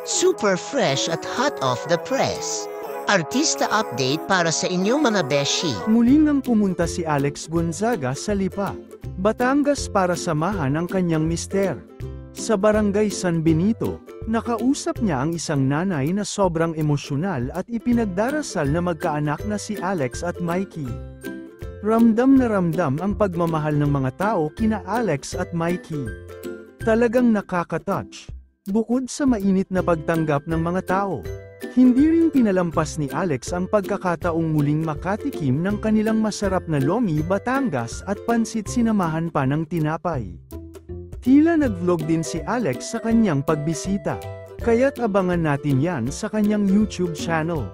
Super fresh at hot off the press. Artista update para sa inyong mga beshi. Muli nang pumunta si Alex Gonzaga sa Lipa, Batangas para samahan ang kanyang mister. Sa barangay San Benito, nakausap niya ang isang nanay na sobrang emosyonal at ipinagdarasal na magkaanak na si Alex at Mikey. Ramdam na ramdam ang pagmamahal ng mga tao kina Alex at Mikey. Talagang nakaka-touch. Bukod sa mainit na pagtanggap ng mga tao, hindi rin pinalampas ni Alex ang pagkakataong muling makatikim ng kanilang masarap na lomi Batangas at pansit sinamahan pa ng tinapay. Tila nag-vlog din si Alex sa kanyang pagbisita, kaya't abangan natin yan sa kanyang YouTube channel.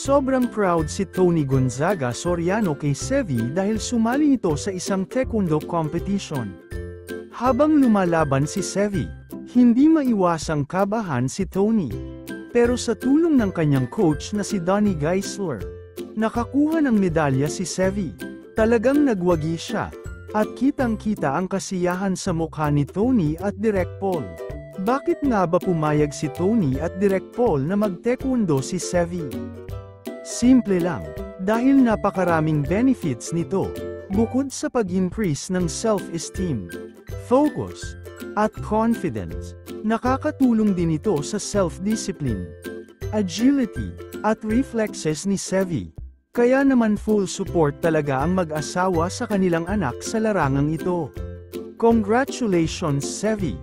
Sobrang proud si Tony Gonzaga Soriano kay Sevi dahil sumali ito sa isang taekwondo competition. Habang lumalaban si Sevi, hindi maiwasang kabahan si Tony. Pero sa tulong ng kanyang coach na si Donnie Geisler, nakakuha ng medalya si Sevi. Talagang nagwagi siya, at kitang-kita ang kasiyahan sa mukha ni Tony at Direk Paul. Bakit nga ba pumayag si Tony at Direk Paul na mag-taekwondo si Sevi? Simple lang, dahil napakaraming benefits nito, bukod sa pag-increase ng self-esteem, focus, at confidence, nakakatulong din ito sa self-discipline, agility, at reflexes ni Sevi. Kaya naman full support talaga ang mag-asawa sa kanilang anak sa larangang ito. Congratulations Sevi!